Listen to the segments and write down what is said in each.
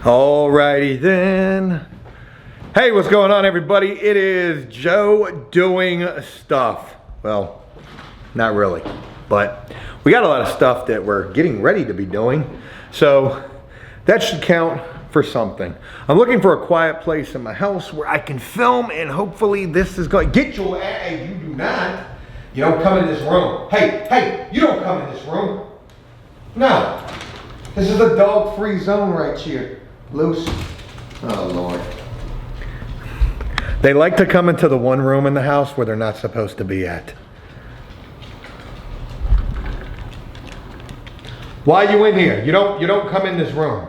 Alrighty then. Hey, what's going on, everybody? It is Joe doing stuff. Well, not really, but we got a lot of stuff that we're getting ready to be doing. So that should count for something. I'm looking for a quiet place in my house where I can film, and hopefully this is going to get your ass. You do not. You don't come in this room. Hey, you don't come in this room. No. This is a dog-free zone right here. Loose. Oh, Lord. They like to come into the one room in the house where they're not supposed to be at. Why are you in here? You don't come in this room.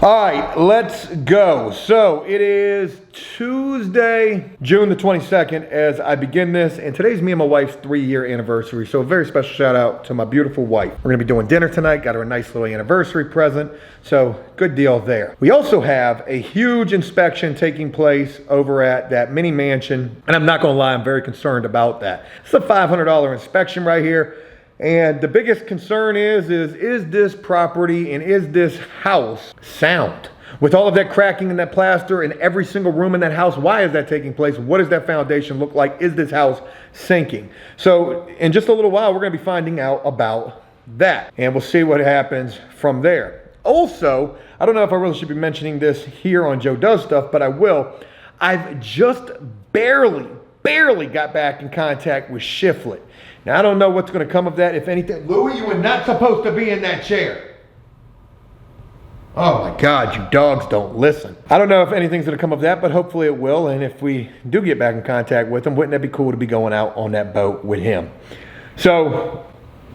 All right, let's go. So it is Tuesday, June the 22nd as I begin this, and today's me and my wife's 3-year anniversary. So a very special shout out to my beautiful wife. We're gonna be doing dinner tonight, got her a nice little anniversary present. So good deal there. We also have a huge inspection taking place over at that mini mansion. And I'm not gonna lie, I'm very concerned about that. It's a $500 inspection right here. And the biggest concern is this property and is this house sound? With all of that cracking and that plaster in every single room in that house, why is that taking place? What does that foundation look like? Is this house sinking? So in just a little while, we're gonna be finding out about that. And we'll see what happens from there. Also, I don't know if I really should be mentioning this here on Joe Does Stuff, but I will. I've just barely got back in contact with Shiflet. Now, I don't know what's going to come of that, if anything. Louie, you were not supposed to be in that chair. Oh my God, you dogs don't listen. I don't know if anything's going to come of that, but hopefully it will. And if we do get back in contact with him, wouldn't that be cool to be going out on that boat with him? So,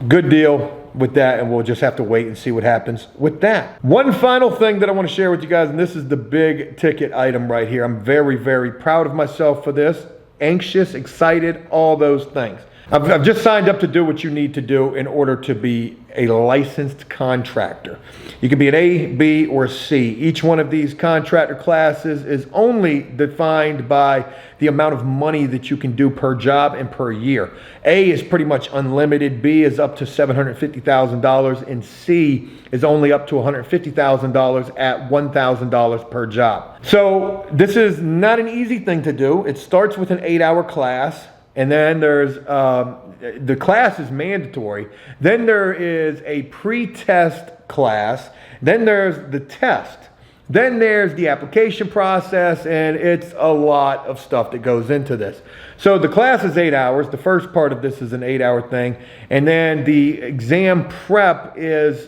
good deal with that, and we'll just have to wait and see what happens with that. One final thing that I want to share with you guys, and this is the big ticket item right here. I'm very, very proud of myself for this. Anxious, excited, all those things. I've just signed up to do what you need to do in order to be a licensed contractor. You can be an A, B, or C. Each one of these contractor classes is only defined by the amount of money that you can do per job and per year. A is pretty much unlimited, B is up to $750,000, and C is only up to $150,000 at $1,000 per job. So this is not an easy thing to do. It starts with an 8-hour class. And then there's, the class is mandatory. Then there is a pre-test class. Then there's the test. Then there's the application process, and it's a lot of stuff that goes into this. So the class is 8 hours. The first part of this is an 8-hour thing. And then the exam prep is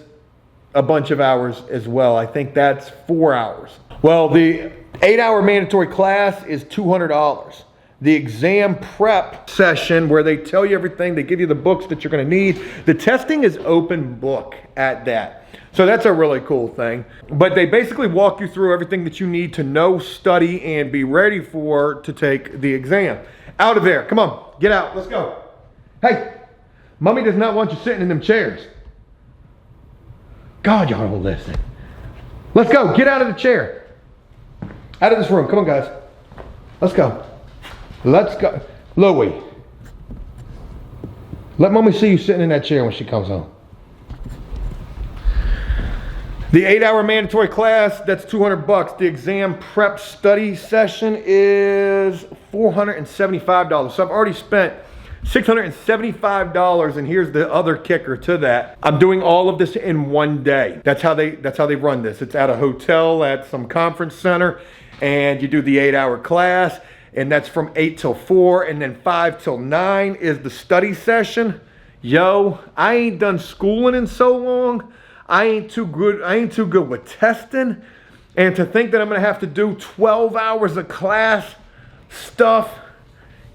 a bunch of hours as well. I think that's 4 hours. Well, the 8-hour mandatory class is $200. The exam prep session where they tell you everything, they give you the books that you're going to need. The testing is open book at that. So that's a really cool thing. But they basically walk you through everything that you need to know, study, and be ready for to take the exam. Out of there. Come on. Get out. Let's go. Hey, mommy does not want you sitting in them chairs. God, y'all don't listen. Let's go. Get out of the chair. Out of this room. Come on, guys. Let's go. Let's go. Louie, let mommy see you sitting in that chair when she comes home. The 8-hour mandatory class, that's $200. The exam prep study session is $475. So I've already spent $675, and here's the other kicker to that. I'm doing all of this in one day. That's how they run this. It's at a hotel at some conference center, and you do the 8-hour class. And that's from 8 till 4, and then 5 till 9 is the study session. Yo, I ain't done schooling in so long. I ain't too good with testing. And to think that I'm gonna have to do 12 hours of class stuff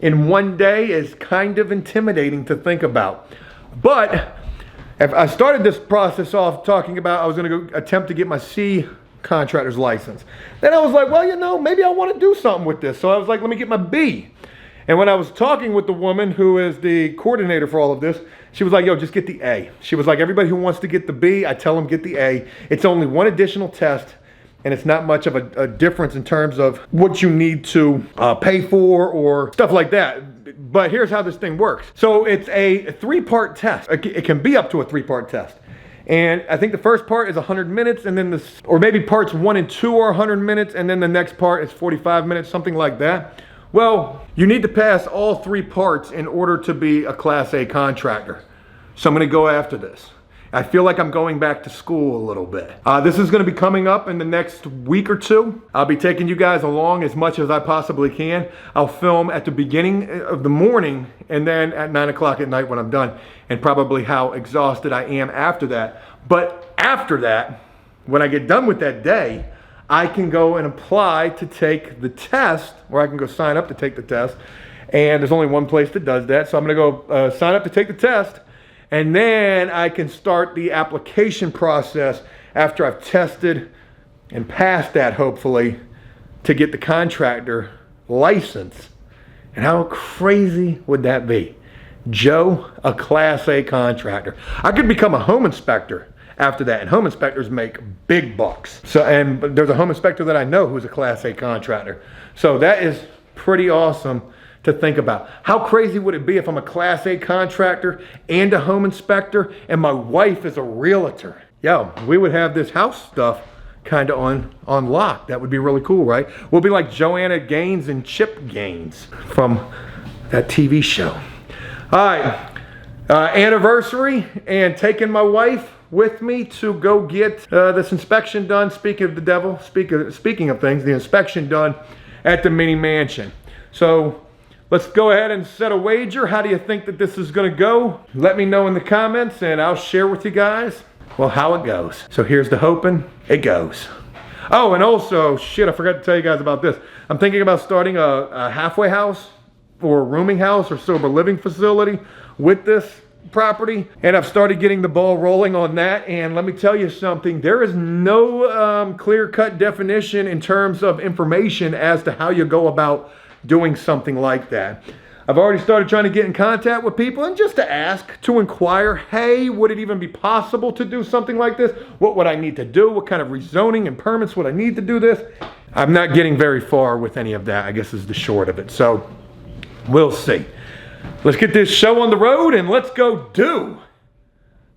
in one day is kind of intimidating to think about. But if I started this process off talking about I was gonna go attempt to get my C contractor's license. Then I was like, well, you know, maybe I want to do something with this. So I was like, let me get my B. And when I was talking with the woman who is the coordinator for all of this, she was like, yo, just get the A. She was like, everybody who wants to get the B, I tell them get the A. It's only one additional test, and it's not much of a difference in terms of what you need to pay for or stuff like that. But here's how this thing works. So it's a 3-part test. It can be up to a 3-part test. And I think the first part is 100 minutes, and then or maybe parts 1 and 2 are 100 minutes, and then the next part is 45 minutes, something like that. Well, you need to pass all 3 parts in order to be a Class A contractor. So I'm gonna go after this. I feel like I'm going back to school a little bit. This is gonna be coming up in the next week or 2. I'll be taking you guys along as much as I possibly can. I'll film at the beginning of the morning and then at 9 o'clock at night when I'm done, and probably how exhausted I am after that. But after that, when I get done with that day, I can go and apply to take the test, or I can go sign up to take the test. And there's only one place that does that. So I'm gonna go sign up to take the test. And then I can start the application process after I've tested and passed that, hopefully, to get the contractor license. And how crazy would that be? Joe, a Class A contractor. I could become a home inspector after that, and home inspectors make big bucks. So, and there's a home inspector that I know who's a Class A contractor. So that is pretty awesome to think about. How crazy would it be if I'm a Class A contractor and a home inspector and my wife is a realtor? Yo, we would have this house stuff kind of on lock. That would be really cool, right? We'll be like Joanna Gaines and Chip Gaines from that TV show. All right, anniversary, and taking my wife with me to go get this inspection done. Speaking of the devil, speaking of things, the inspection done at the mini mansion. So let's go ahead and set a wager. How do you think that this is gonna go? Let me know in the comments and I'll share with you guys, well, how it goes. So here's the hoping it goes. Oh, and also, shit, I forgot to tell you guys about this. I'm thinking about starting a halfway house or a rooming house or sober living facility with this property. And I've started getting the ball rolling on that. And let me tell you something, there is no clear-cut definition in terms of information as to how you go about doing something like that. I've already started trying to get in contact with people and just to ask, to inquire, hey, would it even be possible to do something like this? What would I need to do? What kind of rezoning and permits would I need to do this? I'm not getting very far with any of that, I guess is the short of it. So we'll see. Let's get this show on the road and let's go do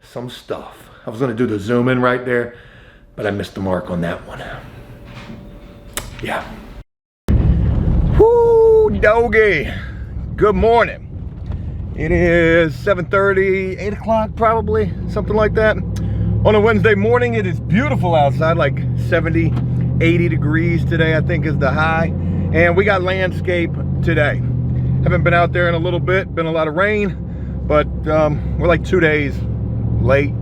some stuff. I was gonna do the zoom in right there, but I missed the mark on that one. Yeah. Whoo, doggy. Good morning. It is 7:30, 8 o'clock probably, something like that. On a Wednesday morning, it is beautiful outside, like 70, 80 degrees today, I think is the high. And we got landscape today. Haven't been out there in a little bit, been a lot of rain, but we're like 2 days late.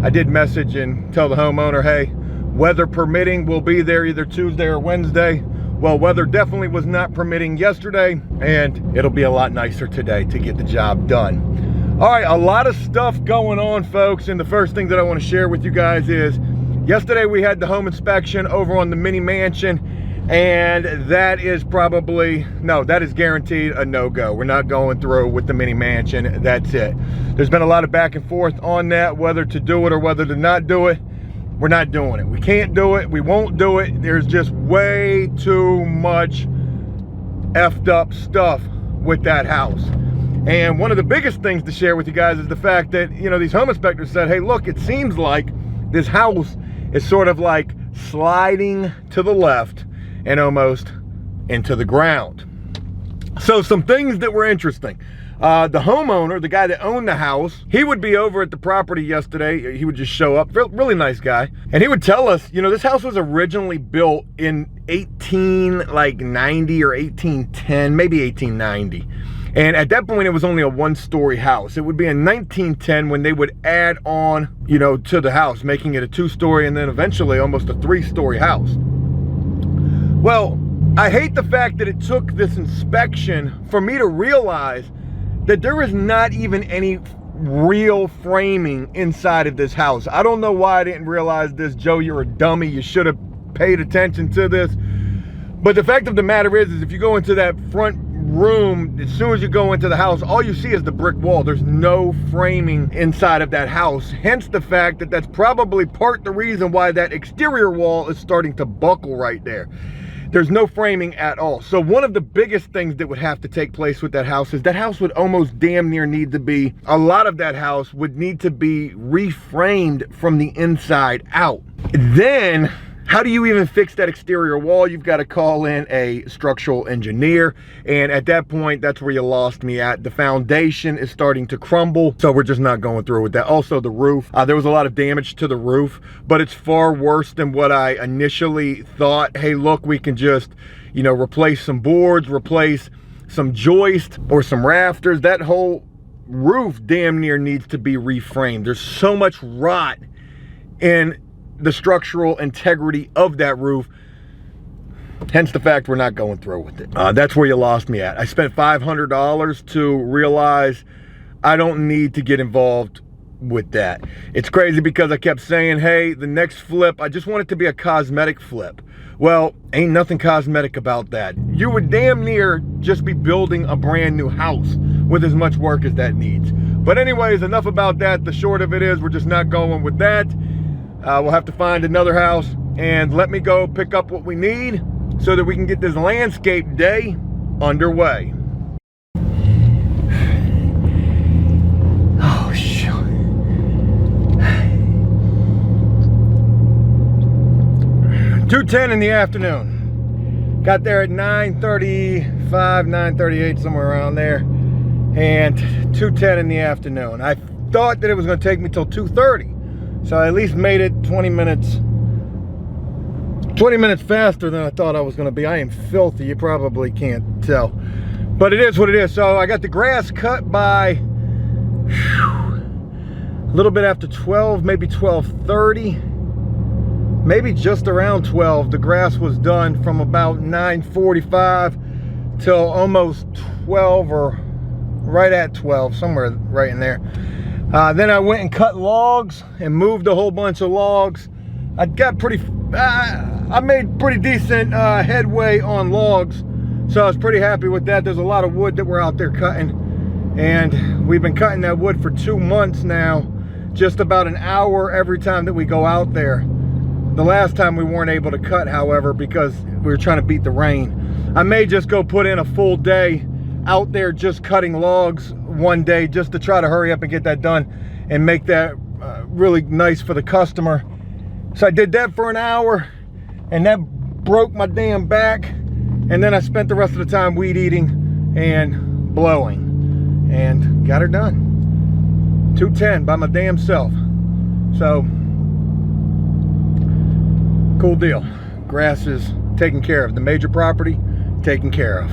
I did message and tell the homeowner, hey, weather permitting, we'll be there either Tuesday or Wednesday. Well, weather definitely was not permitting yesterday, and it'll be a lot nicer today to get the job done. All right, a lot of stuff going on, folks, and the first thing that I want to share with you guys is yesterday we had the home inspection over on the mini mansion, and that is probably, no, that is guaranteed a no-go. We're not going through with the mini mansion, that's it. There's been a lot of back and forth on that, whether to do it or whether to not do it. We're not doing it. We can't do it. We won't do it. There's just way too much effed up stuff with that house. And one of the biggest things to share with you guys is the fact that, you know, these home inspectors said, hey, look, it seems like this house is sort of like sliding to the left and almost into the ground. So some things that were interesting. The homeowner, the guy that owned the house, he would be over at the property yesterday. He would just show up, really nice guy. And he would tell us, you know, this house was originally built in 1890 or 1810, maybe 1890. And at that point, it was only a one-story house. It would be in 1910 when they would add on, you know, to the house, making it a 2-story and then eventually almost a 3-story house. Well, I hate the fact that it took this inspection for me to realize that there is not even any real framing inside of this house. I don't know why I didn't realize this. Joe, you're a dummy. You should have paid attention to this. But the fact of the matter is if you go into that front room, as soon as you go into the house, all you see is the brick wall. There's no framing inside of that house. Hence the fact that that's probably part the reason why that exterior wall is starting to buckle right there. There's no framing at all. So one of the biggest things that would have to take place with that house is that house would almost damn near need to be, a lot of that house would need to be reframed from the inside out. Then, how do you even fix that exterior wall? You've got to call in a structural engineer. And at that point, that's where you lost me at. The foundation is starting to crumble, so we're just not going through with that. Also, the roof. There was a lot of damage to the roof, but it's far worse than what I initially thought. Hey, look, we can just, you know, replace some boards, replace some joists or some rafters. That whole roof damn near needs to be reframed. There's so much rot in the structural integrity of that roof, hence the fact we're not going through with it. That's where you lost me at. I spent $500 to realize I don't need to get involved with that. It's crazy because I kept saying, hey, the next flip, I just want it to be a cosmetic flip. Well, ain't nothing cosmetic about that. You would damn near just be building a brand new house with as much work as that needs. But anyways, enough about that. The short of it is we're just not going with that. We'll have to find another house, and let me go pick up what we need so that we can get this landscape day underway. Oh, shoot. 2:10 in the afternoon. Got there at 9:35, 9:38, somewhere around there. And 2:10 in the afternoon. I thought that it was going to take me till 2:30. So I at least made it 20 minutes faster than I thought I was going to be. I am filthy, you probably can't tell. But it is what it is. So I got the grass cut by a little bit after 12, maybe 12:30. Maybe just around 12. The grass was done from about 9:45 till almost 12, or right at 12, somewhere right in there. Then I went and cut logs and moved a whole bunch of logs. I made pretty decent headway on logs, so I was pretty happy with that. There's a lot of wood that we're out there cutting, and we've been cutting that wood for 2 months now, just about an hour every time that we go out there. The last time we weren't able to cut, however, because we were trying to beat the rain. I may just go put in a full day out there just cutting logs one day, just to try to hurry up and get that done and make that really nice for the customer. So I did that for an hour, and that broke my damn back. And then I spent the rest of the time weed eating and blowing, and got her done. 2:10 by my damn self. So cool deal. Grass is taken care of. The major property taken care of.